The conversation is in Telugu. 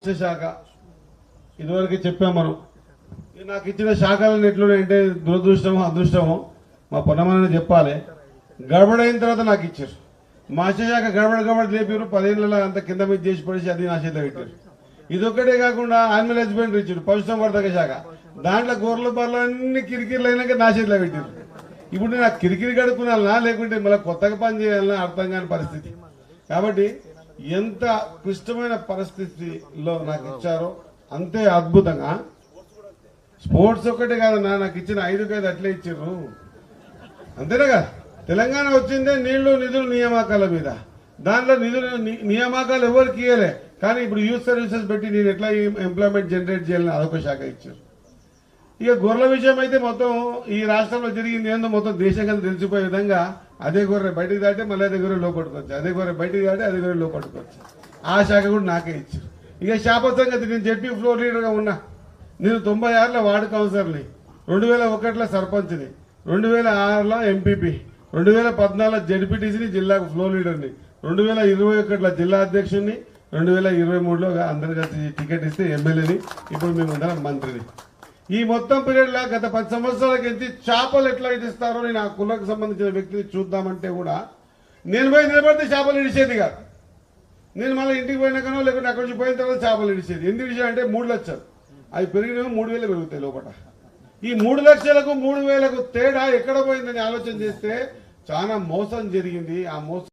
శాఖ ఇదివరకు చెప్పాం మనం. నాకు ఇచ్చిన శాఖలను ఎట్లుంటే దురదృష్టమో అదృష్టమో మా పొన్నమని చెప్పాలి. గడబడైన తర్వాత నాకు ఇచ్చారు. మత్స్యశాఖ గడబడ లేపారు. 10 ఏళ్ళ అంత కింద మీద చేసి పడేసి అది నా చేతిలో పెట్టారు. ఇదొక్కటే కాకుండా యానిమల్ హస్బెండరీ ఇచ్చారు, పశుసంవర్ధక శాఖ. దాంట్లో గొర్రెల బర్రెలు అన్ని కిరికిరిలు అయినాక నా చేతిలో పెట్టారు. ఇప్పుడు నేను ఆ కిరికిరి కడుక్కున్నా లేకుంటే మళ్ళీ కొత్తగా పని చేయాలన్నా అర్థం కాని పరిస్థితి. కాబట్టి ఎంత క్లిష్టమైన పరిస్థితిలో నాకు ఇచ్చారో అంతే అద్భుతంగా. స్పోర్ట్స్ ఒక్కటే కాదన్నా, నాకు ఇచ్చిన 5 అట్లే ఇచ్చారు. అంతేనా? తెలంగాణ వచ్చిందే నీళ్లు నిధులు నియామకాల మీద. దాంట్లో నిధులు నియామకాలు ఎవరికి ఇవ్వలే, కానీ ఇప్పుడు యూత్ సర్వీసెస్ పెట్టి నేను ఎట్లా ఎంప్లాయ్మెంట్ జనరేట్ చేయాలని అదొక శాఖ ఇచ్చారు. ఇక గొర్రెల విషయం అయితే మొత్తం ఈ రాష్ట్రంలో జరిగింది ఏందో మొత్తం దేశంగా తెలిసిపోయే విధంగా అదే గొర్రె బయటికి దాటే మళ్ళీ అదే గొర్రె లోపట్టుకోవచ్చు, అదే గొర్రె బయటికి దాటే అదే గొర్రె లోపట్టుకోవచ్చు. ఆ శాఖ కూడా నాకే ఇచ్చారు. ఇక శాప సంగతి, నేను జెడ్పీ ఫ్లోర్ లీడర్గా ఉన్నా. నేను 96లో వార్డు కౌన్సిలర్ని, 2001లో సర్పంచ్ని, 2006లో ఎంపీపీ, 2014లో జెడ్పీటీసీని, జిల్లాకు ఫ్లోర్ లీడర్ని, 2021లో జిల్లా అధ్యక్షుడిని, 2023లో అందరు కలిసి టికెట్ ఇస్తే ఎమ్మెల్యేని, ఇప్పుడు మేము అందరం మంత్రిని. ఈ మొత్తం పీరియడ్ లో గత 10 సంవత్సరాలకి ఎంత చేపలు ఎట్లా ఇస్తారో నేను ఆ కులకు సంబంధించిన వ్యక్తిని చూద్దామంటే కూడా నేను పోయి నిలబడితే చేపలు ఇడిచేది కాదు. నేను మళ్ళీ ఇంటికి పోయినాకనో లేకుంటే అక్కడి నుంచి పోయిన తర్వాత చేపలు ఇడిచేది. ఎందుకు ఇడిచాయంటే 3 లక్షలు, అవి పెరిగినవి 3000 పెరుగుతాయి లోపల. ఈ 3 లక్షలకు 3000కు తేడా ఎక్కడ పోయిందని ఆలోచన చేస్తే చాలా మోసం జరిగింది. ఆ మోసం